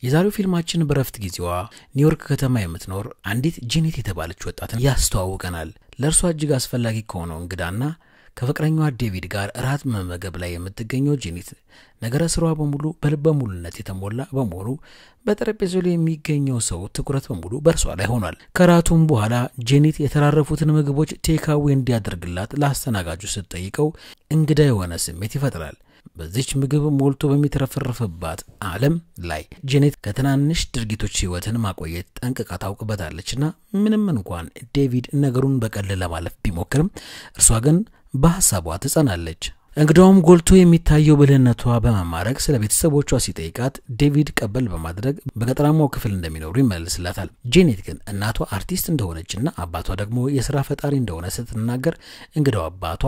የዛሬው ፊልማችን በረፍት ጊዜዋ ኒውዮርክ ከተማ የምትኖር አንዲት ጄኔት የተባለች ወጣትን ያስተዋውቀናል። ለእርሷ እጅግ አስፈላጊ ከሆነው እንግዳና ከፍቅረኛዋ ዴቪድ ጋር እራት መመገብ ላይ የምትገኘው ጄኔት ነገረ ስሯ በሙሉ በልበ ሙሉነት የተሞላ በመሆኑ በጠረጴዛው ላይ የሚገኘው ሰው ትኩረት በሙሉ በእርሷ ላይ ሆኗል። ከራቱም በኋላ ጄኔት የተራረፉትን ምግቦች ቴካዌ እንዲያደርግላት ለአስተናጋጁ ስትጠይቀው እንግዳ የሆነ ስሜት ይፈጥራል። በዚች ምግብ ሞልቶ በሚተረፈረፈባት ዓለም ላይ ጄኔት ከትናንሽ ድርጊቶች ህይወትን ማቆየት ጠንቅቃ ታውቅበታለችና ምንም እንኳን ዴቪድ ነገሩን በቀልድ ለማለፍ ቢሞክርም እርሷ ግን በሐሳቧ ትጸናለች። እንግዳውም ጎልቶ የሚታየው ብልህነቷ በመማረክ ስለ ቤተሰቦቿ ሲጠይቃት ዴቪድ ቀበል በማድረግ በገጠራማው ክፍል እንደሚኖሩ ይመልስላታል። ጄኔት ግን እናቷ አርቲስት እንደሆነችና አባቷ ደግሞ የሥራ ፈጣሪ እንደሆነ ስትናገር እንግዳው አባቷ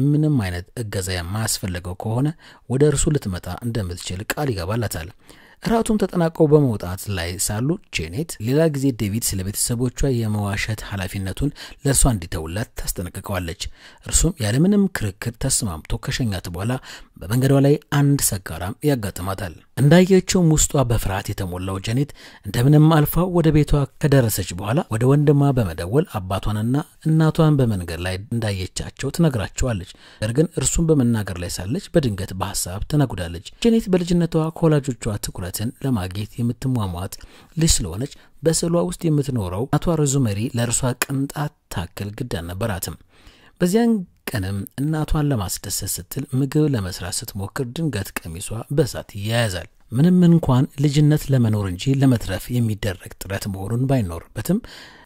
ምንም አይነት እገዛ የማያስፈልገው ከሆነ ወደ እርሱ ልትመጣ እንደምትችል ቃል ይገባላታል። ራቱም ተጠናቀው በመውጣት ላይ ሳሉ ጄኔት ሌላ ጊዜ ዴቪድ ስለ ቤተሰቦቿ የመዋሸት ኃላፊነቱን ለእርሷ እንዲተውላት ታስጠነቅቀዋለች። እርሱም ያለምንም ክርክር ተስማምቶ ከሸኛት በኋላ በመንገዷ ላይ አንድ ሰካራም ያጋጥማታል። እንዳየችው ውስጧ በፍርሃት የተሞላው ጄኔት እንደምንም አልፋ ወደ ቤቷ ከደረሰች በኋላ ወደ ወንድሟ በመደወል አባቷንና እናቷን በመንገድ ላይ እንዳየቻቸው ትነግራቸዋለች። ነገር ግን እርሱም በመናገር ላይ ሳለች በድንገት በሐሳብ ተነጉዳለች። ጄኔት በልጅነቷ ከወላጆቿ ትኩረትን ለማግኘት የምትሟሟት ልጅ ስለሆነች በስዕሏ ውስጥ የምትኖረው እናቷ ሮዝሜሪ ለእርሷ ቅንጣት ታክል ግድ አልነበራትም። በዚያን ቀንም እናቷን ለማስደሰት ስትል ምግብ ለመስራት ስትሞክር ድንገት ቀሚሷ በእሳት ይያያዛል። ምንም እንኳን ልጅነት ለመኖር እንጂ ለመትረፍ የሚደረግ ጥረት መሆኑን ባይኖርበትም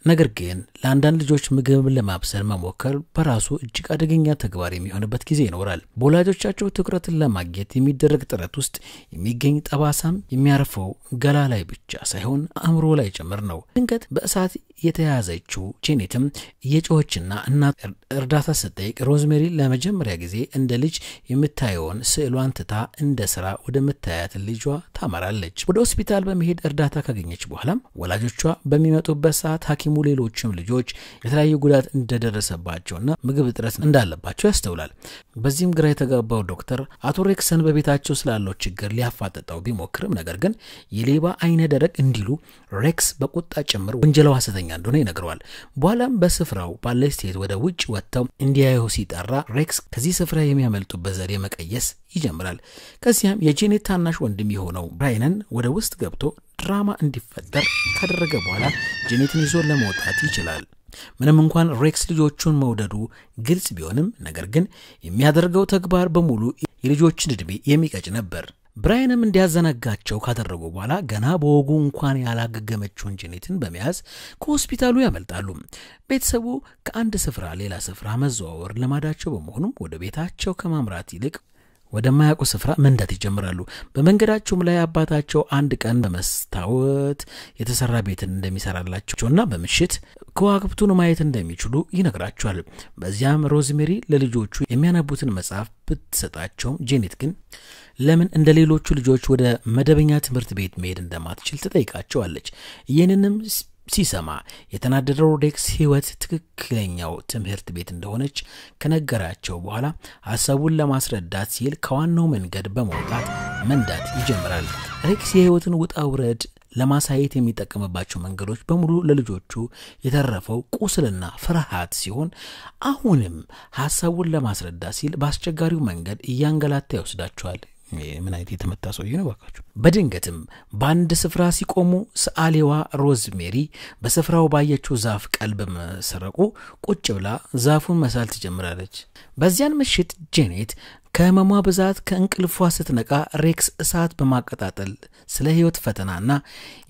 ነገር ግን ለአንዳንድ ልጆች ምግብ ለማብሰል መሞከር በራሱ እጅግ አደገኛ ተግባር የሚሆንበት ጊዜ ይኖራል። በወላጆቻቸው ትኩረትን ለማግኘት የሚደረግ ጥረት ውስጥ የሚገኝ ጠባሳም የሚያርፈው ገላ ላይ ብቻ ሳይሆን አእምሮ ላይ ጭምር ነው። ድንገት በእሳት የተያዘችው ጄኔትም እየጮኸችና እናት እርዳታ ስትጠይቅ ሮዝሜሪ ለመጀመሪያ ጊዜ እንደ ልጅ የምታየውን ስዕሏን ትታ እንደ ስራ ወደምታያት ልጇ ታመራለች። ወደ ሆስፒታል በመሄድ እርዳታ ካገኘች በኋላም ወላጆቿ በሚመጡበት ሰዓት ሐኪሙ ሌሎችም ልጆች የተለያዩ ጉዳት እንደደረሰባቸውና ምግብ እጥረት እንዳለባቸው ያስተውላል። በዚህም ግራ የተጋባው ዶክተር አቶ ሬክሰን በቤታቸው ስላለው ችግር ሊያፋጠጣው ቢሞክርም ነገር ግን የሌባ አይነ ደረቅ እንዲሉ ሬክስ በቁጣ ጭምር ወንጀላው ሐሰተኛ እንደሆነ ይነግረዋል። በኋላም በስፍራው ባለች ሴት ወደ ውጭ ወጥተው እንዲያዩ ሲጠራ ሬክስ ከዚህ ስፍራ የሚያመልጡበት ዘዴ መቀየስ ይጀምራል። ከዚያም የጄኔት ታናሽ ወንድም የሆነው ብራይነን ወደ ውስጥ ገብቶ ድራማ እንዲፈጠር ካደረገ በኋላ ጄኔትን ይዞ ለመውጣት ይችላል። ምንም እንኳን ሬክስ ልጆቹን መውደዱ ግልጽ ቢሆንም ነገር ግን የሚያደርገው ተግባር በሙሉ የልጆችን እድሜ የሚቀጭ ነበር። ብራይንም እንዲያዘናጋቸው ካደረጉ በኋላ ገና በወጉ እንኳን ያላገገመችውን ጄኔትን በመያዝ ከሆስፒታሉ ያመልጣሉ። ቤተሰቡ ከአንድ ስፍራ ሌላ ስፍራ መዘዋወር ለማዳቸው በመሆኑም ወደ ቤታቸው ከማምራት ይልቅ ወደማያውቁ ስፍራ መንዳት ይጀምራሉ። በመንገዳቸውም ላይ አባታቸው አንድ ቀን በመስታወት የተሰራ ቤትን እንደሚሰራላቸውና በምሽት ከዋክብቱን ማየት እንደሚችሉ ይነግራቸዋል። በዚያም ሮዝሜሪ ለልጆቹ የሚያነቡትን መጽሐፍ ብትሰጣቸውም ጄኔት ግን ለምን እንደሌሎቹ ልጆች ወደ መደበኛ ትምህርት ቤት መሄድ እንደማትችል ትጠይቃቸዋለች። ይህንንም ሲሰማ የተናደደው ሬክስ ህይወት ትክክለኛው ትምህርት ቤት እንደሆነች ከነገራቸው በኋላ ሐሳቡን ለማስረዳት ሲል ከዋናው መንገድ በመውጣት መንዳት ይጀምራል። ሬክስ የህይወትን ውጣ ውረድ ለማሳየት የሚጠቀምባቸው መንገዶች በሙሉ ለልጆቹ የተረፈው ቁስልና ፍርሃት ሲሆን አሁንም ሐሳቡን ለማስረዳት ሲል በአስቸጋሪው መንገድ እያንገላታ ይወስዳቸዋል። ምን አይነት የተመታ ሰውዬ ነው ባካችሁ። በድንገትም በአንድ ስፍራ ሲቆሙ ሰዓሊዋ ሮዝሜሪ በስፍራው ባየችው ዛፍ ቀልብ መሰረቁ ቁጭ ብላ ዛፉን መሳል ትጀምራለች። በዚያን ምሽት ጄኔት ከህመሟ ብዛት ከእንቅልፏ ስትነቃ ሬክስ እሳት በማቀጣጠል ስለ ህይወት ፈተናና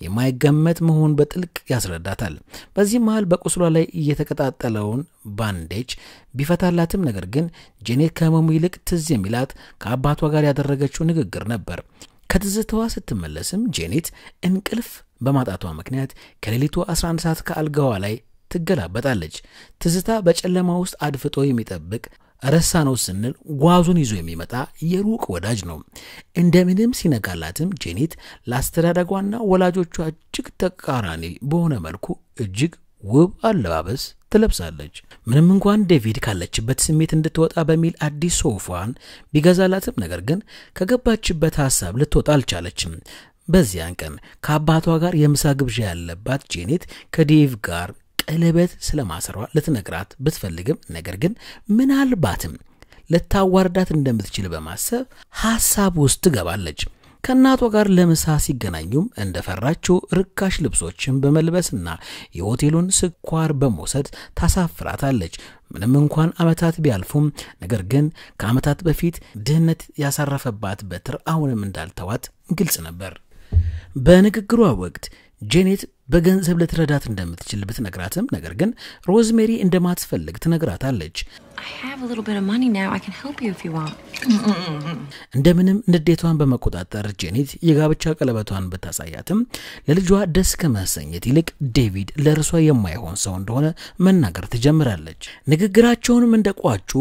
የማይገመት መሆን በጥልቅ ያስረዳታል። በዚህ መሃል በቁስሏ ላይ እየተቀጣጠለውን ባንዴጅ ቢፈታላትም ነገር ግን ጄኔት ከህመሙ ይልቅ ትዝ የሚላት ከአባቷ ጋር ያደረገችው ንግግር ነበር። ከትዝታዋ ስትመለስም ጄኔት እንቅልፍ በማጣቷ ምክንያት ከሌሊቱ 11 ሰዓት ከአልጋዋ ላይ ትገላበጣለች። ትዝታ በጨለማ ውስጥ አድፍጦ የሚጠብቅ ረሳ ነው ስንል ጓዙን ይዞ የሚመጣ የሩቅ ወዳጅ ነው። እንደምንም ሲነጋላትም ጄኔት ላስተዳደጓና ወላጆቿ እጅግ ተቃራኒ በሆነ መልኩ እጅግ ውብ አለባበስ ትለብሳለች። ምንም እንኳን ዴቪድ ካለችበት ስሜት እንድትወጣ በሚል አዲስ ሶፋን ቢገዛላትም ነገር ግን ከገባችበት ሐሳብ ልትወጣ አልቻለችም። በዚያን ቀን ከአባቷ ጋር የምሳ ግብዣ ያለባት ጄኔት ከዴቭ ጋር ቀለበት ስለማሰሯ ልትነግራት ብትፈልግም ነገር ግን ምናልባትም ለታዋርዳት እንደምትችል በማሰብ ሐሳብ ውስጥ ትገባለች። ከናቷ ጋር ለምሳ ሲገናኙም እንደፈራችው ርካሽ ልብሶችን በመልበስና የሆቴሉን ስኳር በመውሰድ ታሳፍራታለች። ምንም እንኳን አመታት ቢያልፉም ነገር ግን ከአመታት በፊት ድህነት ያሳረፈባት በትር አሁንም እንዳልተዋት ግልጽ ነበር። በንግግሯ ወቅት ጄኔት በገንዘብ ለትረዳት እንደምትችል ብትነግራትም ነገር ግን ሮዝሜሪ እንደማትፈልግ ትነግራታለች። I have a little bit of money now. I can help you if you want. እንደምንም ንዴቷን በመቆጣጠር ጄኔት የጋብቻ ቀለበቷን ብታሳያትም ለልጇ ደስ ከመሰኘት ይልቅ ዴቪድ ለርሷ የማይሆን ሰው እንደሆነ መናገር ትጀምራለች። ንግግራቸውንም እንደቋጩ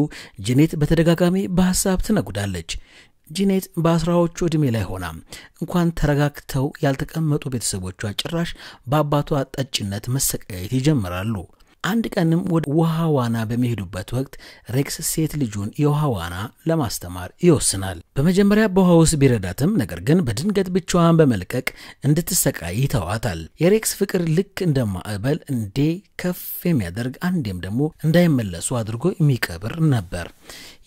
ጄኔት በተደጋጋሚ በሐሳብ ትነጉዳለች። ጄኔት በአስራዎቹ እድሜ ላይ ሆና እንኳን ተረጋግተው ያልተቀመጡ ቤተሰቦቿ ጭራሽ በአባቷ አጣጭነት መሰቃየት ይጀምራሉ። አንድ ቀንም ወደ ውሃ ዋና በሚሄዱበት ወቅት ሬክስ ሴት ልጁን የውሃ ዋና ለማስተማር ይወስናል። በመጀመሪያ በውሃ ውስጥ ቢረዳትም ነገር ግን በድንገት ብቻዋን በመልቀቅ እንድትሰቃይ ይተዋታል። የሬክስ ፍቅር ልክ እንደማዕበል እንዴ ከፍ የሚያደርግ አንዴም ደግሞ እንዳይመለሱ አድርጎ የሚቀብር ነበር።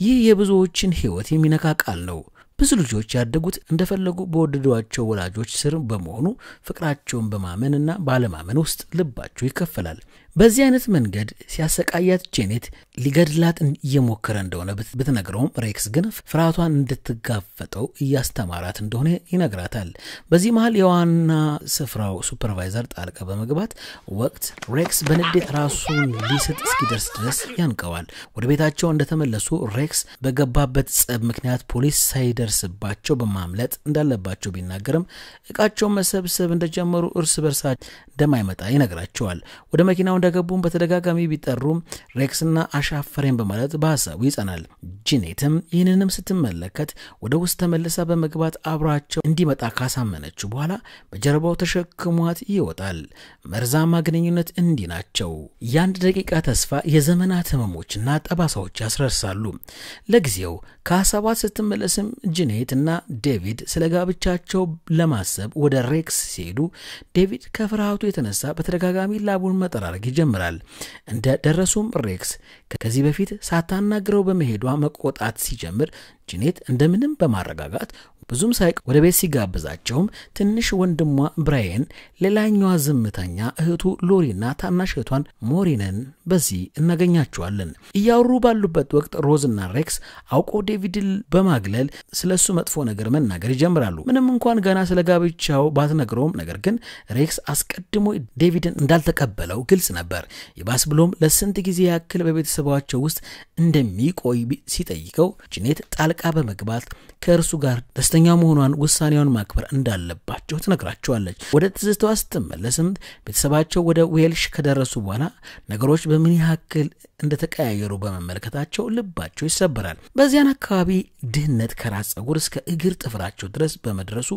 ይህ የብዙዎችን ህይወት የሚነካ ቃል ነው። ብዙ ልጆች ያደጉት እንደፈለጉ በወደዷቸው ወላጆች ስር በመሆኑ ፍቅራቸውን በማመንና ባለማመን ውስጥ ልባቸው ይከፈላል። በዚህ አይነት መንገድ ሲያሰቃያት ጄኔት ሊገድላት እየሞከረ እንደሆነ ብትነግረውም ሬክስ ግን ፍርሃቷን እንድትጋፈጠው እያስተማራት እንደሆነ ይነግራታል። በዚህ መሃል የዋና ስፍራው ሱፐርቫይዘር ጣልቃ በመግባት ወቅት ሬክስ በንዴት ራሱን ሊስት እስኪደርስ ድረስ ያንቀዋል። ወደ ቤታቸው እንደተመለሱ ሬክስ በገባበት ጸብ ምክንያት ፖሊስ ሳይደርስባቸው በማምለጥ እንዳለባቸው ቢናገርም እቃቸውን መሰብሰብ እንደጀመሩ እርስ በርሳቸው እንደማይመጣ ይነግራቸዋል። ወደ መኪናው እንደገቡም በተደጋጋሚ ቢጠሩም ሬክስና አሻፈረን በማለት በሐሳቡ ይጸናል። ጄኔትም ይህንንም ስትመለከት ወደ ውስጥ ተመልሳ በመግባት አብራቸው እንዲመጣ ካሳመነች በኋላ በጀርባው ተሸክሟት ይወጣል። መርዛማ ግንኙነት እንዲናቸው የአንድ ደቂቃ ተስፋ የዘመናት ህመሞችና ጠባሳዎች ያስረሳሉ። ለጊዜው ከሐሳባት ስትመለስም ጄኔትና ዴቪድ ስለ ጋብቻቸው ለማሰብ ወደ ሬክስ ሲሄዱ ዴቪድ ከፍርሃቱ የተነሳ በተደጋጋሚ ላቡን መጠራረግ ይጀምራል። እንደ ደረሱም ሬክስ ከዚህ በፊት ሳታናግረው በመሄዷ መቆጣት ሲጀምር ጄኔት እንደምንም በማረጋጋት ብዙም ሳይቅ ወደ ቤት ሲጋብዛቸው ትንሽ ወንድሟ ብራየን ሌላኛዋ ዝምተኛ እህቱ ሎሪና ታናሽ እህቷን ሞሪንን በዚህ እናገኛቸዋለን። እያወሩ ባሉበት ወቅት ሮዝና ሬክስ አውቆ ዴቪድን በማግለል ስለሱ መጥፎ ነገር መናገር ይጀምራሉ። ምንም እንኳን ገና ስለ ጋብቻው ባትነግረውም ነገር ግን ሬክስ አስቀድሞ ዴቪድን እንዳልተቀበለው ግልጽ ነበር። ይባስ ብሎም ለስንት ጊዜ ያክል በቤተሰባቸው ውስጥ እንደሚቆይ ሲጠይቀው ጄኔት ጣልቃ በመግባት ከእርሱ ጋር ደስተኛ መሆኗን ውሳኔውን ማክበር እንዳለባቸው ትነግራቸዋለች። ወደ ትዝታዋ ስትመለስም ቤተሰባቸው ወደ ዌልሽ ከደረሱ በኋላ ነገሮች በምን ያክል እንደተቀያየሩ በመመልከታቸው ልባቸው ይሰበራል። በዚያን አካባቢ ድህነት ከራስ ጸጉር እስከ እግር ጥፍራቸው ድረስ በመድረሱ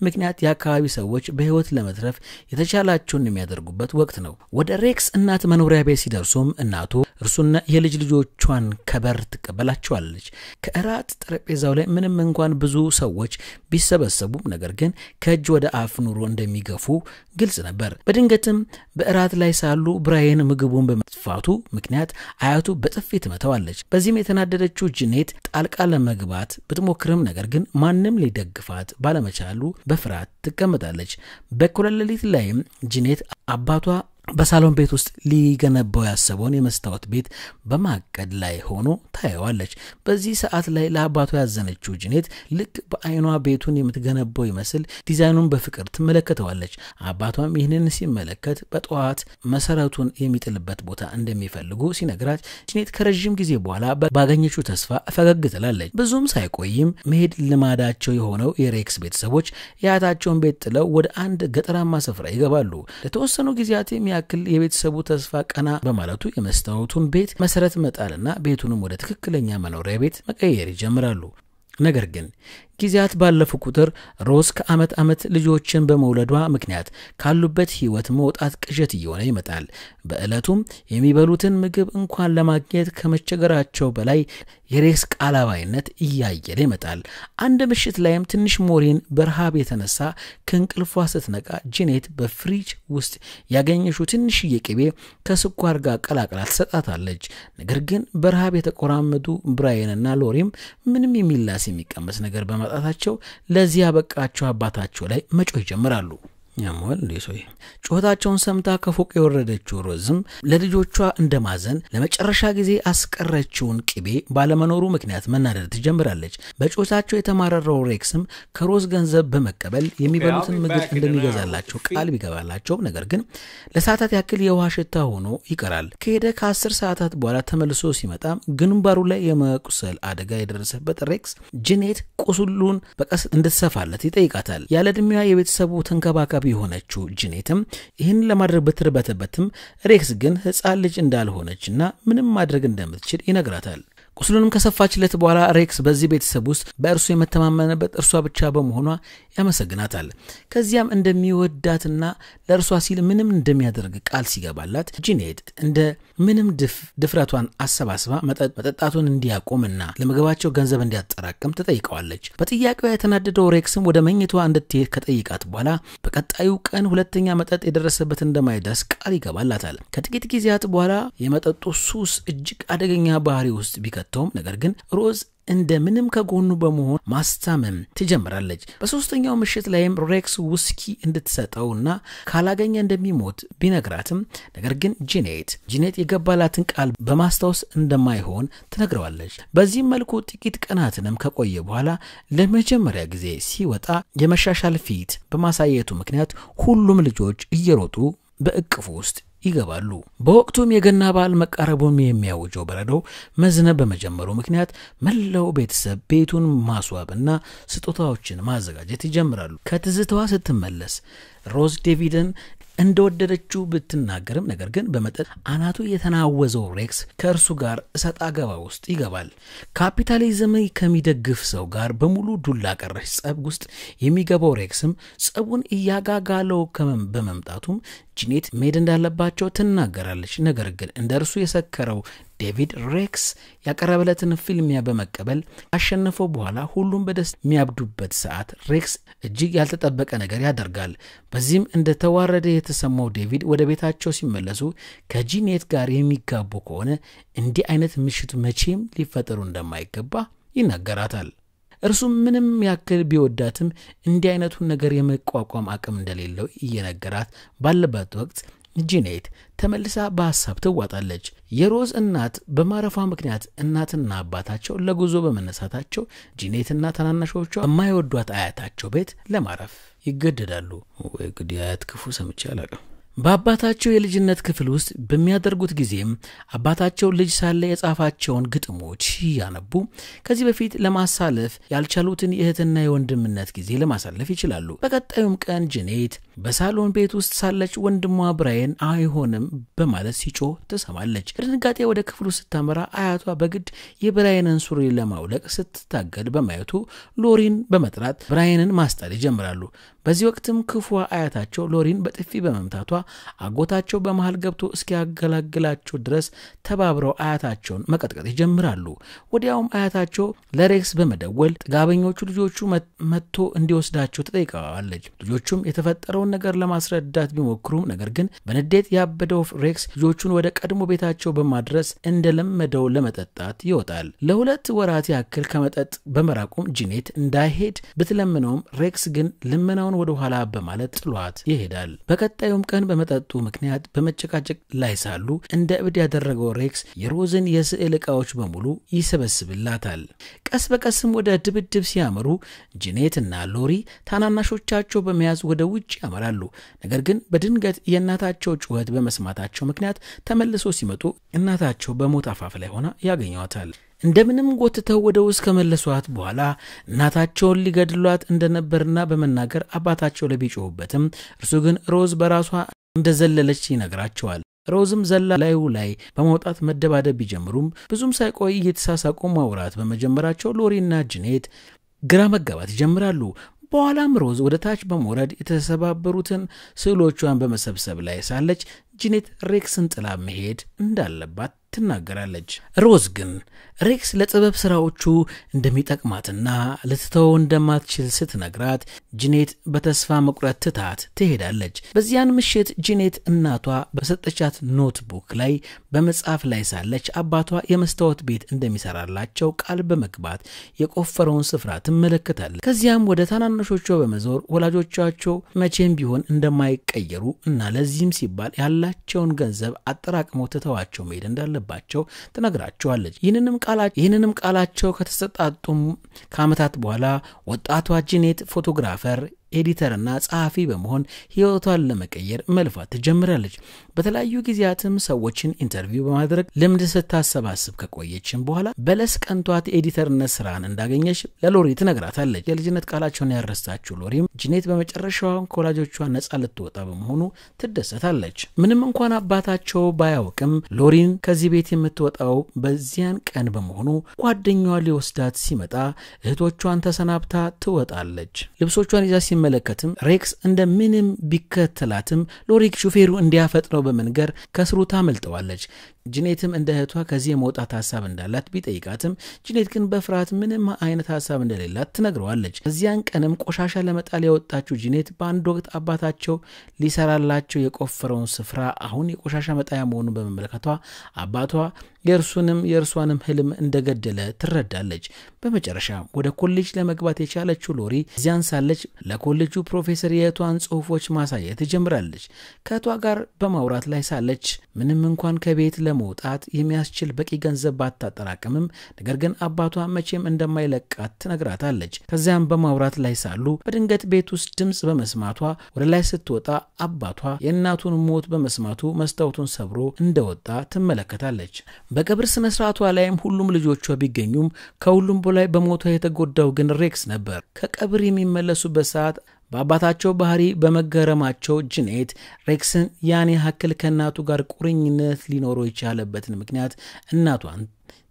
ምክንያት የአካባቢ ሰዎች በህይወት ለመትረፍ የተቻላቸውን የሚያደርጉበት ወቅት ነው። ወደ ሬክስ እናት መኖሪያ ቤት ሲደርሱም እናቱ እርሱና የልጅ ልጆቿን ከበር ትቀበላቸዋለች። ከእራት ጠረጴዛው ላይ ምንም እንኳን ብዙ ሰዎች ቢሰበሰቡም ነገር ግን ከእጅ ወደ አፍ ኑሮ እንደሚገፉ ግልጽ ነበር። በድንገትም በእራት ላይ ሳሉ ብራየን ምግቡን በመጥፋቱ ምክንያት አያቱ በጥፊ ትመታዋለች። በዚህም የተናደደችው ጄኔት ጣልቃ ለመግባት ብትሞክርም ነገር ግን ማንም ሊደግፋት ባለመቻሉ በፍርሃት ትቀመጣለች። በእኩለ ሌሊት ላይም ጄኔት አባቷ በሳሎን ቤት ውስጥ ሊገነባው ያሰበውን የመስታወት ቤት በማቀድ ላይ ሆኖ ታየዋለች። በዚህ ሰዓት ላይ ለአባቷ ያዘነችው ጄኔት ልክ በአይኗ ቤቱን የምትገነባው ይመስል ዲዛይኑን በፍቅር ትመለከተዋለች። አባቷም ይህንን ሲመለከት በጠዋት መሰረቱን የሚጥልበት ቦታ እንደሚፈልጉ ሲነግራት ጄኔት ከረጅም ጊዜ በኋላ ባገኘችው ተስፋ ፈገግ ትላለች። ብዙም ሳይቆይም መሄድ ልማዳቸው የሆነው የሬክስ ቤተሰቦች ያታቸውን ቤት ጥለው ወደ አንድ ገጠራማ ስፍራ ይገባሉ። ለተወሰኑ ጊዜያት ያክል የቤተሰቡ ተስፋ ቀና በማለቱ የመስታወቱን ቤት መሰረት መጣልና ቤቱንም ወደ ትክክለኛ መኖሪያ ቤት መቀየር ይጀምራሉ። ነገር ግን ጊዜያት ባለፉ ቁጥር ሮዝ ከዓመት ዓመት ልጆችን በመውለዷ ምክንያት ካሉበት ህይወት መውጣት ቅዠት እየሆነ ይመጣል። በእለቱም የሚበሉትን ምግብ እንኳን ለማግኘት ከመቸገራቸው በላይ የሬክስ ቃላባይነት እያየለ ይመጣል። አንድ ምሽት ላይም ትንሽ ሞሪን በረሃብ የተነሳ ከእንቅልፏ ስትነቃ ጂኔት በፍሪጅ ውስጥ ያገኘችው ትንሽዬ ቅቤ ከስኳር ጋር ቀላቅላ ትሰጣታለች። ነገር ግን በረሃብ የተቆራመዱ ብራየንና ሎሪም ምንም የሚላስ የሚቀመስ ነገር በማጣታቸው ለዚህ ያበቃቸው አባታቸው ላይ መጮህ ይጀምራሉ። ያሟል ሊሶይ ጮታቸውን ሰምታ ከፎቅ የወረደችው ሮዝም ለልጆቿ እንደማዘን ለመጨረሻ ጊዜ አስቀረችውን ቅቤ ባለመኖሩ ምክንያት መናደድ ትጀምራለች። በጮታቸው የተማረረው ሬክስም ከሮዝ ገንዘብ በመቀበል የሚበሉትን ምግብ እንደሚገዛላቸው ቃል ቢገባላቸው ነገር ግን ለሰዓታት ያክል የውሃ ሽታ ሆኖ ይቀራል። ከሄደ ከ10 ሰዓታት በኋላ ተመልሶ ሲመጣ ግንባሩ ላይ የመቁሰል አደጋ የደረሰበት ሬክስ ጂኔት ቁስሉን በቀስ እንድትሰፋለት ይጠይቃታል። ያለ ዕድሜዋ የቤተሰቡ ተንከባካቢ የሆነችው ጂኔትም ይህን ለማድረግ በትርበተበትም ሬክስ ግን ህፃን ልጅ እንዳልሆነችና ምንም ማድረግ እንደምትችል ይነግራታል። ቁስሉንም ከሰፋችለት በኋላ ሬክስ በዚህ ቤተሰብ ውስጥ በእርሱ የመተማመነበት እርሷ ብቻ በመሆኗ ያመሰግናታል። ከዚያም እንደሚወዳትና ለእርሷ ሲል ምንም እንደሚያደርግ ቃል ሲገባላት ጂኔት እንደ ምንም ድፍረቷን አሰባስባ መጠጣቱን እንዲያቆምና ለምግባቸው ገንዘብ እንዲያጠራቅም ትጠይቀዋለች። በጥያቄዋ የተናደደው ሬክስም ወደ መኝቷ እንድትሄድ ከጠይቃት በኋላ በቀጣዩ ቀን ሁለተኛ መጠጥ የደረሰበት እንደማይደርስ ቃል ይገባላታል። ከጥቂት ጊዜያት በኋላ የመጠጡ ሱስ እጅግ አደገኛ ባህሪ ውስጥ ቢከተውም ነገር ግን ሮዝ እንደምንም ከጎኑ በመሆን ማስታመም ትጀምራለች። በሶስተኛው ምሽት ላይም ሬክስ ውስኪ እንድትሰጠውና ካላገኘ እንደሚሞት ቢነግራትም ነገር ግን ጂኔት የገባላትን ቃል በማስታወስ እንደማይሆን ትነግረዋለች። በዚህ መልኩ ጥቂት ቀናትንም ከቆየ በኋላ ለመጀመሪያ ጊዜ ሲወጣ የመሻሻል ፊት በማሳየቱ ምክንያት ሁሉም ልጆች እየሮጡ በእቅፉ ውስጥ ይገባሉ። በወቅቱም የገና በዓል መቃረቡን የሚያውጀው በረዶ መዝነብ በመጀመሩ ምክንያት መላው ቤተሰብ ቤቱን ማስዋብና ስጦታዎችን ማዘጋጀት ይጀምራሉ። ከትዝታዋ ስትመለስ ሮዝ ዴቪድን እንደወደደችው ብትናገርም ነገር ግን በመጠጥ አናቱ የተናወዘው ሬክስ ከእርሱ ጋር እሰጣ ገባ ውስጥ ይገባል። ካፒታሊዝም ከሚደግፍ ሰው ጋር በሙሉ ዱላ ቀረሽ ጸብ ውስጥ የሚገባው ሬክስም ጸቡን እያጋጋለው በመምጣቱም ጂኔት መሄድ እንዳለባቸው ትናገራለች። ነገር ግን እንደርሱ የሰከረው ዴቪድ ሬክስ ያቀረበለትን ፊልሚያ በመቀበል አሸነፈው በኋላ ሁሉም በደስታ የሚያብዱበት ሰዓት ሬክስ እጅግ ያልተጠበቀ ነገር ያደርጋል። በዚህም እንደተዋረደ የተሰማው ዴቪድ ወደ ቤታቸው ሲመለሱ ከጂኔት ጋር የሚጋቡ ከሆነ እንዲህ አይነት ምሽት መቼም ሊፈጠሩ እንደማይገባ ይናገራታል። እርሱም ምንም ያክል ቢወዳትም እንዲህ አይነቱን ነገር የመቋቋም አቅም እንደሌለው እየነገራት ባለበት ወቅት ጂኔት ተመልሳ በሐሳብ ትዋጣለች። የሮዝ እናት በማረፏ ምክንያት እናትና አባታቸው ለጉዞ በመነሳታቸው ጂኔትና ታናናሾቿ የማይወዷት አያታቸው ቤት ለማረፍ ይገደዳሉ። ወይ ጉድ! አያት ክፉ ሰምቼ አላውቅም። በአባታቸው የልጅነት ክፍል ውስጥ በሚያደርጉት ጊዜም አባታቸው ልጅ ሳለ የጻፋቸውን ግጥሞች ያነቡ ከዚህ በፊት ለማሳለፍ ያልቻሉትን የእህትና የወንድምነት ጊዜ ለማሳለፍ ይችላሉ። በቀጣዩም ቀን ጂኔት በሳሎን ቤት ውስጥ ሳለች ወንድሟ ብራየን አይሆንም በማለት ሲጮህ ትሰማለች። በድንጋጤ ወደ ክፍሉ ስታመራ አያቷ በግድ የብራየንን ሱሪ ለማውለቅ ስትታገል በማየቱ ሎሪን በመጥራት ብራየንን ማስጣል ይጀምራሉ። በዚህ ወቅትም ክፉ አያታቸው ሎሪን በጥፊ በመምታቷ አጎታቸው በመሃል ገብቶ እስኪያገላግላቸው ድረስ ተባብረው አያታቸውን መቀጥቀጥ ይጀምራሉ። ወዲያውም አያታቸው ለሬክስ በመደወል ጥጋበኞቹ ልጆቹ መጥቶ እንዲወስዳቸው ትጠይቀዋለች። ልጆቹም የተፈጠረውን ነገር ለማስረዳት ቢሞክሩም ነገር ግን በንዴት ያበደው ሬክስ ልጆቹን ወደ ቀድሞ ቤታቸው በማድረስ እንደለመደው ለመጠጣት ይወጣል። ለሁለት ወራት ያክል ከመጠጥ በመራቁም ጂኔት እንዳይሄድ ብትለምነውም ሬክስ ግን ልመናውን ወደ ኋላ በማለት ጥሏት ይሄዳል። በቀጣዩም ቀን በመጠጡ ምክንያት በመጨቃጨቅ ላይ ሳሉ እንደ እብድ ያደረገው ሬክስ የሮዝን የስዕል ዕቃዎች በሙሉ ይሰበስብላታል። ቀስ በቀስም ወደ ድብድብ ሲያመሩ ጂኔትና ሎሪ ታናናሾቻቸው በመያዝ ወደ ውጭ ያመራሉ። ነገር ግን በድንገት የእናታቸው ጩኸት በመስማታቸው ምክንያት ተመልሶ ሲመጡ እናታቸው በሞት አፋፍ ላይ ሆና ያገኟታል። እንደምንም ጎትተው ወደ ውስጥ ከመለሷት በኋላ እናታቸውን ሊገድሏት እንደነበርና በመናገር አባታቸው ለቢጮህበትም እርሱ ግን ሮዝ በራሷ እንደዘለለች ይነግራቸዋል። ሮዝም ዘላ ላዩ ላይ በመውጣት መደባደብ ቢጀምሩም ብዙም ሳይቆይ እየተሳሳቁ ማውራት በመጀመራቸው ሎሪና ጂኔት ግራ መጋባት ይጀምራሉ። በኋላም ሮዝ ወደ ታች በመውረድ የተሰባበሩትን ስዕሎቿን በመሰብሰብ ላይ ሳለች ጂኔት ሬክስን ጥላ መሄድ እንዳለባት ትናገራለች። ሮዝ ግን ሬክስ ለጥበብ ስራዎቹ እንደሚጠቅማትና ልትተው እንደማትችል ስትነግራት ጂኔት በተስፋ መቁረጥ ትታት ትሄዳለች። በዚያን ምሽት ጂኔት እናቷ በሰጠቻት ኖትቡክ ላይ በመጻፍ ላይ ሳለች አባቷ የመስታወት ቤት እንደሚሰራላቸው ቃል በመግባት የቆፈረውን ስፍራ ትመለከታለች። ከዚያም ወደ ታናናሾቿ በመዞር ወላጆቻቸው መቼም ቢሆን እንደማይቀየሩ እና ለዚህም ሲባል ያላቸውን ገንዘብ አጠራቅመው ትተዋቸው መሄድ እንዳለባቸው ትነግራቸዋለች። ይህንንም ቃላቸው ከተሰጣጡም ከዓመታት በኋላ ወጣቷ ጂኔት ፎቶግራፈር ኤዲተርና ጸሐፊ በመሆን ህይወቷን ለመቀየር መልፋት ትጀምራለች። በተለያዩ ጊዜያትም ሰዎችን ኢንተርቪው በማድረግ ልምድ ስታሰባስብ ከቆየችም በኋላ በለስ ቀንቷት ኤዲተርነት ስራን እንዳገኘች ለሎሪ ትነግራታለች። የልጅነት ቃላቸውን ያረሳችው ሎሪም ጂኔት በመጨረሻው ከወላጆቿ ነፃ ልትወጣ በመሆኑ ትደሰታለች። ምንም እንኳን አባታቸው ባያውቅም ሎሪን ከዚህ ቤት የምትወጣው በዚያን ቀን በመሆኑ ጓደኛዋ ሊወስዳት ሲመጣ እህቶቿን ተሰናብታ ትወጣለች። ልብሶቿን ይዛ ሲመለከትም ሬክስ እንደምንም ቢከተላትም ሎሪ ሹፌሩ እንዲያፈጥነው በመንገር ከስሩ ታመልጠዋለች። ጂኔትም እንደ እህቷ ከዚህ የመውጣት ሐሳብ እንዳላት ቢጠይቃትም ጂኔት ግን በፍርሃት ምንም አይነት ሐሳብ እንደሌላት ትነግረዋለች። እዚያን ቀንም ቆሻሻ ለመጣል የወጣችው ጂኔት በአንድ ወቅት አባታቸው ሊሰራላቸው የቆፈረውን ስፍራ አሁን የቆሻሻ መጣያ መሆኑን በመመለከቷ አባቷ የእርሷንም ህልም እንደገደለ ትረዳለች። በመጨረሻ ወደ ኮሌጅ ለመግባት የቻለችው ሎሪ እዚያን ሳለች ለኮሌጁ ፕሮፌሰር የእህቷን ጽሑፎች ማሳየት ትጀምራለች። ከእህቷ ጋር በማውራት ላይ ሳለች ምንም እንኳን ከቤት ለመውጣት የሚያስችል በቂ ገንዘብ ባታጠራቅምም ነገር ግን አባቷ መቼም እንደማይለቃት ትነግራታለች። ከዚያም በማውራት ላይ ሳሉ በድንገት ቤት ውስጥ ድምጽ በመስማቷ ወደ ላይ ስትወጣ አባቷ የእናቱን ሞት በመስማቱ መስታወቱን ሰብሮ እንደወጣ ትመለከታለች። በቀብር ስነ ስርዓቷ ላይም ሁሉም ልጆቿ ቢገኙም ከሁሉም በላይ በሞቷ የተጎዳው ግን ሬክስ ነበር። ከቀብር የሚመለሱበት ሰዓት በአባታቸው ባህሪ በመገረማቸው ጂኔት ሬክስን ያኔ ያክል ከእናቱ ጋር ቁርኝነት ሊኖረው የቻለበትን ምክንያት እናቷን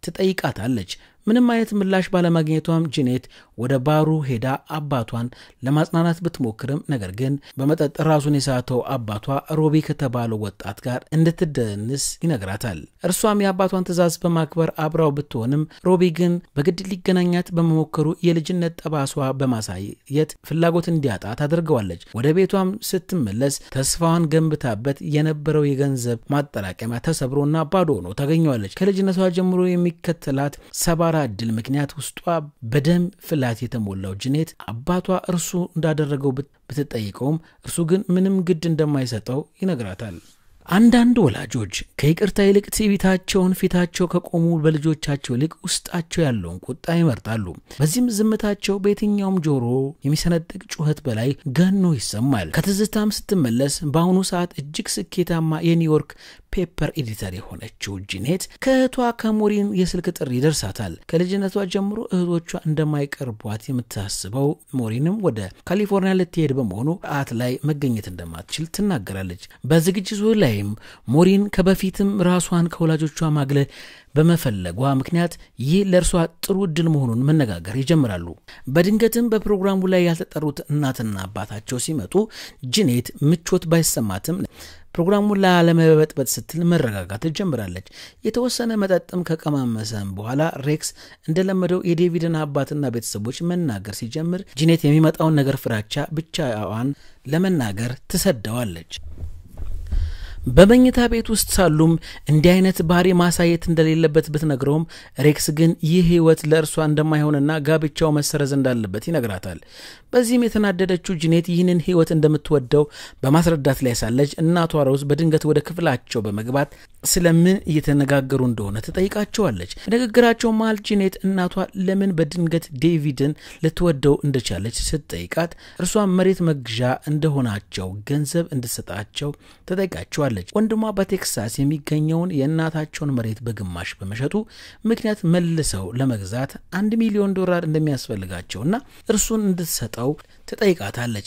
ትጠይቃታለች። ምንም አይነት ምላሽ ባለማግኘቷም ጂኔት ወደ ባሩ ሄዳ አባቷን ለማጽናናት ብትሞክርም ነገር ግን በመጠጥ ራሱን የሳተው አባቷ ሮቢ ከተባለው ወጣት ጋር እንድትደንስ ይነግራታል። እርሷም የአባቷን ትዕዛዝ በማክበር አብራው ብትሆንም ሮቢ ግን በግድ ሊገናኛት በመሞከሩ የልጅነት ጠባሷ በማሳየት ፍላጎት እንዲያጣ ታደርገዋለች። ወደ ቤቷም ስትመለስ ተስፋዋን ገንብታበት የነበረው የገንዘብ ማጠራቀሚያ ተሰብሮና ባዶ ሆኖ ታገኘዋለች። ከልጅነቷ ጀምሮ የሚከተላት ሰባራ ዕድል ምክንያት ውስጧ በደም ፍላት የተሞላው ጂኔት አባቷ እርሱ እንዳደረገው ብትጠይቀውም እርሱ ግን ምንም ግድ እንደማይሰጠው ይነግራታል። አንዳንድ ወላጆች ከይቅርታ ይልቅ ትዕቢታቸውን ፊታቸው ከቆሙ በልጆቻቸው ይልቅ ውስጣቸው ያለውን ቁጣ ይመርጣሉ። በዚህም ዝምታቸው በየትኛውም ጆሮ የሚሰነጥቅ ጩኸት በላይ ገኖ ይሰማል። ከትዝታም ስትመለስ በአሁኑ ሰዓት እጅግ ስኬታማ የኒውዮርክ ፔፐር ኤዲተር የሆነችው ጂኔት ከእህቷ ከሞሪን የስልክ ጥሪ ደርሳታል። ከልጅነቷ ጀምሮ እህቶቿ እንደማይቀርቧት የምታስበው ሞሪንም ወደ ካሊፎርኒያ ልትሄድ በመሆኑ ሰዓት ላይ መገኘት እንደማትችል ትናገራለች። በዝግጅቱ ላይም ሞሪን ከበፊትም ራሷን ከወላጆቿ ማግለል በመፈለጓ ምክንያት ይህ ለእርሷ ጥሩ ዕድል መሆኑን መነጋገር ይጀምራሉ። በድንገትም በፕሮግራሙ ላይ ያልተጠሩት እናትና አባታቸው ሲመጡ ጂኔት ምቾት ባይሰማትም ፕሮግራሙን ላለመበጥበጥ ስትል መረጋጋት ጀምራለች። የተወሰነ መጠጥም ከቀማመሰም በኋላ ሬክስ እንደለመደው የዴቪድን አባትና ቤተሰቦች መናገር ሲጀምር ጂኔት የሚመጣውን ነገር ፍራቻ ብቻዋን ለመናገር ትሰደዋለች። በመኝታ ቤት ውስጥ ሳሉም እንዲህ አይነት ባህሪ ማሳየት እንደሌለበት ብትነግረውም ሬክስ ግን ይህ ህይወት ለእርሷ እንደማይሆንና ጋብቻው መሰረዝ እንዳለበት ይነግራታል። በዚህም የተናደደችው ጂኔት ይህንን ህይወት እንደምትወደው በማስረዳት ላይ ሳለች እናቷ ሮዝ በድንገት ወደ ክፍላቸው በመግባት ስለምን እየተነጋገሩ እንደሆነ ትጠይቃቸዋለች። ንግግራቸው መሃል ጂኔት እናቷ ለምን በድንገት ዴቪድን ልትወደው እንደቻለች ስትጠይቃት እርሷ መሬት መግዣ እንደሆናቸው ገንዘብ እንድትሰጣቸው ትጠይቃቸዋለች። ትጀምራለች። ወንድሟ በቴክሳስ የሚገኘውን የእናታቸውን መሬት በግማሽ በመሸጡ ምክንያት መልሰው ለመግዛት $1 ሚሊዮን እንደሚያስፈልጋቸውና እርሱን እንድትሰጠው ትጠይቃታለች።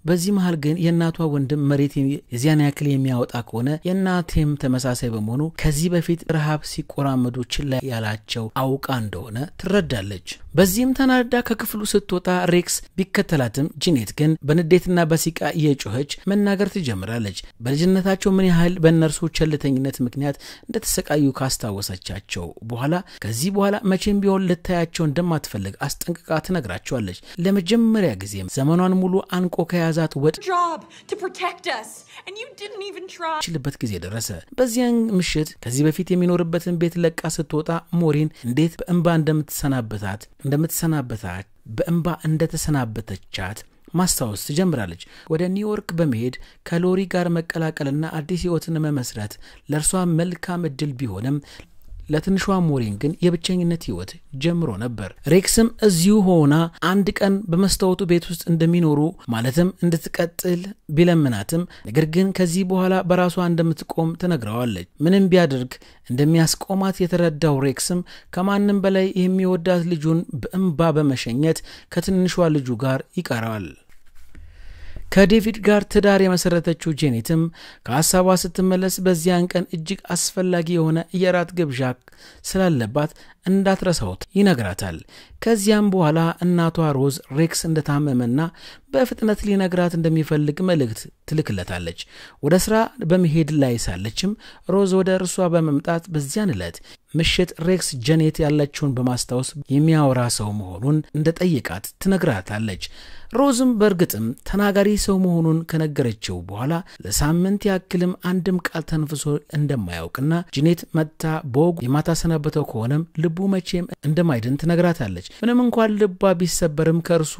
በዚህ መሃል ግን የእናቷ ወንድም መሬት የዚያን ያክል የሚያወጣ ከሆነ የእናቴም ተመሳሳይ በመሆኑ ከዚህ በፊት ረሃብ ሲቆራመዱ ችላ ያላቸው አውቃ እንደሆነ ትረዳለች። በዚህም ተናዳ ከክፍሉ ስትወጣ ሬክስ ቢከተላትም ጂኔት ግን በንዴትና በሲቃ እየጮኸች መናገር ትጀምራለች። በልጅነታቸው ምን ያህል በእነርሱ ቸልተኝነት ምክንያት እንደተሰቃዩ ካስታወሰቻቸው በኋላ ከዚህ በኋላ መቼም ቢሆን ልታያቸው እንደማትፈልግ አስጠንቅቃ ትነግራቸዋለች። ለመጀመሪያ ጊዜ ዘመኗን ሙሉ አንቆ ከያዛት ችልበት ጊዜ ደረሰ። በዚያን ምሽት ከዚህ በፊት የሚኖርበትን ቤት ለቃ ስትወጣ ሞሪን እንዴት በእንባ እንደተሰናበተቻት ማስታወስ ትጀምራለች። ወደ ኒውዮርክ በመሄድ ከሎሪ ጋር መቀላቀልና አዲስ ህይወትን መመስረት ለእርሷ መልካም እድል ቢሆንም ለትንሿ ሞሪን ግን የብቸኝነት ህይወት ጀምሮ ነበር። ሬክስም እዚሁ ሆና አንድ ቀን በመስተዋቱ ቤት ውስጥ እንደሚኖሩ ማለትም እንድትቀጥል ቢለምናትም ነገር ግን ከዚህ በኋላ በራሷ እንደምትቆም ትነግረዋለች። ምንም ቢያደርግ እንደሚያስቆማት የተረዳው ሬክስም ከማንም በላይ የሚወዳት ልጁን በእንባ በመሸኘት ከትንሿ ልጁ ጋር ይቀራል። ከዴቪድ ጋር ትዳር የመሰረተችው ጄኔትም ከሐሳቧ ስትመለስ በዚያን ቀን እጅግ አስፈላጊ የሆነ የራት ግብዣ ስላለባት እንዳትረሳውት ይነግራታል። ከዚያም በኋላ እናቷ ሮዝ ሬክስ እንደታመመና በፍጥነት ሊነግራት እንደሚፈልግ መልእክት ትልክለታለች። ወደ ስራ በመሄድ ላይ ሳለችም ሮዝ ወደ እርሷ በመምጣት በዚያን ዕለት ምሽት ሬክስ ጄኔት ያለችውን በማስታወስ የሚያወራ ሰው መሆኑን እንደጠየቃት ትነግራታለች። ሮዝም በእርግጥም ተናጋሪ ሰው መሆኑን ከነገረችው በኋላ ለሳምንት ያክልም አንድም ቃል ተንፍሶ እንደማያውቅና ጄኔት መጣ በወጉ የማታሰናበተው ከሆነም ልቡ መቼም እንደማይድን ትነግራታለች። ምንም እንኳን ልቧ ቢሰበርም ከእርሱ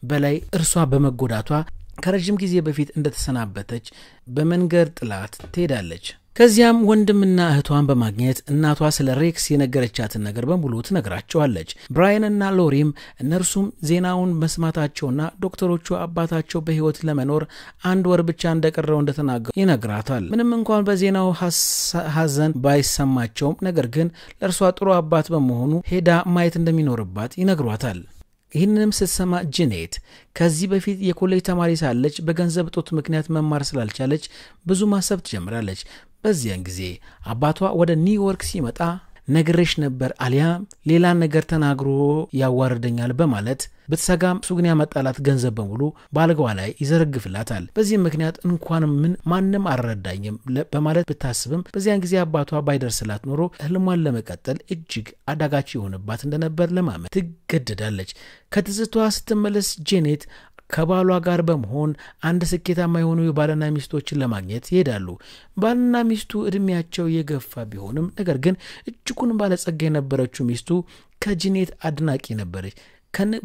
በላይ እርሷ በመጎዳቷ ከረጅም ጊዜ በፊት እንደተሰናበተች በመንገድ ጥላት ትሄዳለች። ከዚያም ወንድምና እህቷን በማግኘት እናቷ ስለ ሬክስ የነገረቻትን ነገር በሙሉ ትነግራቸዋለች። ብራያን እና ሎሪም እነርሱም ዜናውን መስማታቸውና ዶክተሮቹ አባታቸው በህይወት ለመኖር 1 ወር ብቻ እንደቀረው እንደተናገሩ ይነግራታል። ምንም እንኳን በዜናው ሐዘን ባይሰማቸውም ነገር ግን ለእርሷ ጥሩ አባት በመሆኑ ሄዳ ማየት እንደሚኖርባት ይነግሯታል። ይህንንም ስትሰማ ጄኔት ከዚህ በፊት የኮሌጅ ተማሪ ሳለች በገንዘብ እጦት ምክንያት መማር ስላልቻለች ብዙ ማሰብ ትጀምራለች። በዚያን ጊዜ አባቷ ወደ ኒውዮርክ ሲመጣ ነግሬሽ ነበር አሊያ ሌላ ነገር ተናግሮ ያዋርደኛል በማለት ብትሰጋም እሱ ግን ያመጣላት ገንዘብ በሙሉ ባልጋዋ ላይ ይዘረግፍላታል። በዚህ ምክንያት እንኳን ማንም አልረዳኝም በማለት ብታስብም በዚያን ጊዜ አባቷ ባይደርስላት ኖሮ ህልሟን ለመቀጠል እጅግ አዳጋች ይሆንባት እንደነበር ለማመን ትገደዳለች። ከትዝቷ ስትመለስ ጄኔት ከባሏ ጋር በመሆን አንድ ስኬታማ የሆኑ ባልና ሚስቶችን ለማግኘት ይሄዳሉ። ባልና ሚስቱ እድሜያቸው የገፋ ቢሆንም ነገር ግን እጅጉን ባለጸጋ የነበረችው ሚስቱ ከጄኔት አድናቂ ነበረች።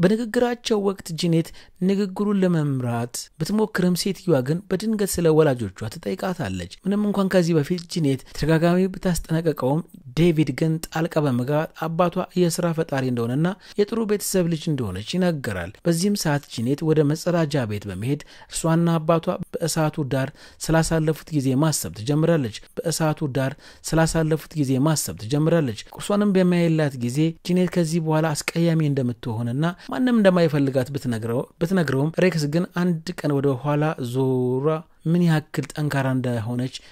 በንግግራቸው ወቅት ጄኔት ንግግሩን ለመምራት በትሞክርም ሴትዮዋ ግን በድንገት ስለ ወላጆቿ ትጠይቃታለች። ምንም እንኳን ከዚህ በፊት ጄኔት ተደጋጋሚ ብታስጠነቀቀውም ዴቪድ ግን ጣልቃ በመግባት አባቷ የሥራ ፈጣሪ እንደሆነና የጥሩ ቤተሰብ ልጅ እንደሆነች ይነገራል። በዚህም ሰዓት ጄኔት ወደ መጸዳጃ ቤት በመሄድ እርሷና አባቷ በእሳቱ ዳር ስላሳለፉት ጊዜ ማሰብ ትጀምራለች። ቁርሷንም በሚያይላት ጊዜ ጄኔት ከዚህ በኋላ አስቀያሚ እንደምትሆንና ማንም እንደማይፈልጋት ብትነግረውም ሬክስ ግን አንድ ቀን ወደ ኋላ ዞራ ምን ያክል ጠንካራ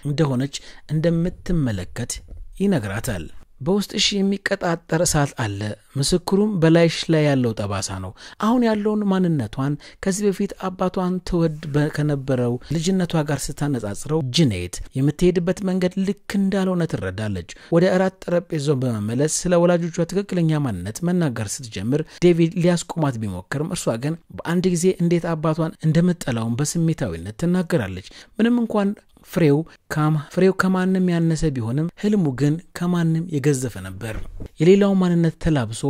እንደሆነች እንደምትመለከት ይነግራታል። በውስጥሽ የሚቀጣጠር እሳት አለ፣ ምስክሩም በላይሽ ላይ ያለው ጠባሳ ነው። አሁን ያለውን ማንነቷን ከዚህ በፊት አባቷን ተወድ ከነበረው ልጅነቷ ጋር ስታነጻጽረው ጄኔት የምትሄድበት መንገድ ልክ እንዳልሆነ ትረዳለች። ወደ እራት ጠረጴዛው በመመለስ ስለ ወላጆቿ ትክክለኛ ማንነት መናገር ስትጀምር ዴቪድ ሊያስቆማት ቢሞክርም እርሷ ግን በአንድ ጊዜ እንዴት አባቷን እንደምትጠላው በስሜታዊነት ትናገራለች። ምንም እንኳን ፍሬው ከማንም ያነሰ ቢሆንም ህልሙ ግን ከማንም የገዘፈ ነበር። የሌላው ማንነት ተላብሶ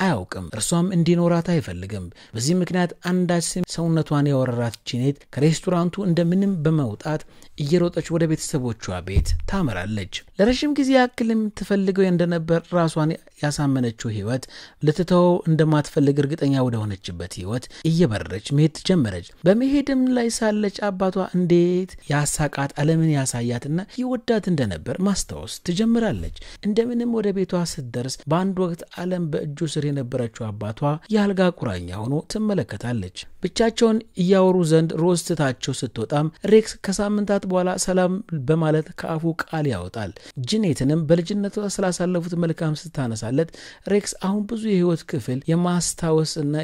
አያውቅም፣ እርሷም እንዲኖራት አይፈልግም። በዚህ ምክንያት አንዳች ሰውነቷን ያወረራት ጄኔት ከሬስቶራንቱ እንደምንም በመውጣት እየሮጠች ወደ ቤተሰቦቿ ቤት ታመራለች። ለረጅም ጊዜ ያክልም ትፈልገው እንደነበር ራሷን ያሳመነችው ህይወት ልትተወው እንደማትፈልግ እርግጠኛ ወደ ሆነችበት ህይወት እየበረረች መሄድ ጀመረች። በመሄድም ላይ ሳለች አባቷ እንዴት ያሳቃት ዓለምን ያሳያትና ይወዳት እንደነበር ማስታወስ ትጀምራለች። እንደምንም ወደ ቤቷ ስትደርስ በአንድ ወቅት ዓለም በእጁ ስር የነበረችው አባቷ የአልጋ ቁራኛ ሆኖ ትመለከታለች። ብቻቸውን እያወሩ ዘንድ ሮዝ ትታቸው ስትወጣም ሬክስ ከሳምንታት በኋላ ሰላም በማለት ከአፉ ቃል ያወጣል። ጂኔትንም በልጅነቷ ስላሳለፉት መልካም ስታነሳለት ሬክስ አሁን ብዙ የህይወት ክፍል የማስታወስና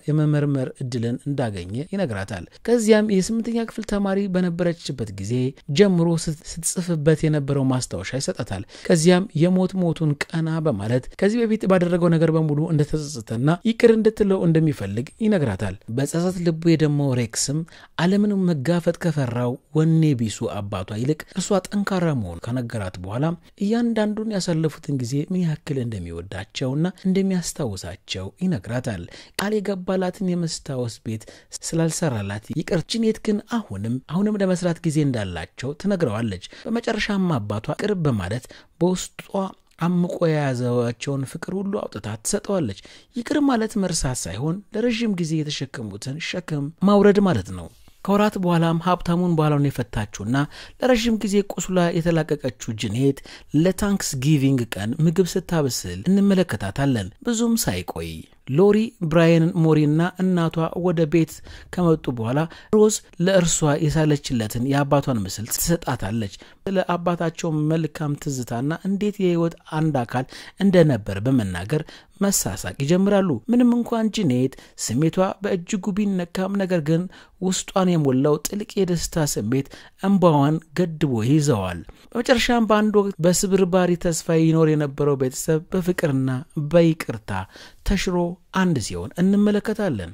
የመመርመር እድልን እንዳገኘ ይነግራታል። ከዚያም የ8ኛ ክፍል ተማሪ በነበረችበት ጊዜ ጀምሮ ስትጽፍበት የነበረው ማስታወሻ ይሰጣታል። ከዚያም የሞቱን ቀና በማለት ከዚህ በፊት ባደረገው ነገር በሙሉ እንደተጸጸተና ይቅር እንድትለው እንደሚፈልግ ይነግራታል። በጸጸት ልቡ የደሞ ሬክስም ዓለምን መጋፈጥ ከፈራው ወኔ ቢሱ አባቷ ይልቅ እርሷ ጠንካራ መሆን ከነገራት በኋላ እያንዳንዱን ያሳለፉትን ጊዜ ምን ያክል እንደሚወዳቸውና እንደሚያስታውሳቸው ይነግራታል። ቃል የገባላትን የመስታወስ ቤት ስላልሰራላት ይቅር ጂኔት ግን አሁንም ለመስራት ጊዜ እንዳላቸው ትነግረዋለች። በመጨረሻም አባቷ ቅርብ በማለት በውስጧ አምቆ የያዘዋቸውን ፍቅር ሁሉ አውጥታ ትሰጠዋለች። ይቅር ማለት መርሳት ሳይሆን ለረጅም ጊዜ የተሸከሙትን ሸክም ማውረድ ማለት ነው። ከወራት በኋላም ሀብታሙን ባሏን የፈታችውና ለረጅም ጊዜ ቁስላ የተላቀቀችው ጂኔት ለታንክስ ጊቪንግ ቀን ምግብ ስታበስል እንመለከታታለን። ብዙም ሳይቆይ ሎሪ ብራያን ሞሪና እናቷ ወደ ቤት ከመጡ በኋላ ሮዝ ለእርሷ የሳለችለትን የአባቷን ምስል ትሰጣታለች። ለአባታቸው መልካም ትዝታና እንዴት የህይወት አንድ አካል እንደነበር በመናገር መሳሳቅ ይጀምራሉ። ምንም እንኳን ጂኔት ስሜቷ በእጅጉ ቢነካም ነገር ግን ውስጧን የሞላው ጥልቅ የደስታ ስሜት እንባዋን ገድቦ ይዘዋል። በመጨረሻም በአንድ ወቅት በስብርባሪ ተስፋ ይኖር የነበረው ቤተሰብ በፍቅርና በይቅርታ ተሽሮ አንድ ሲሆን እንመለከታለን።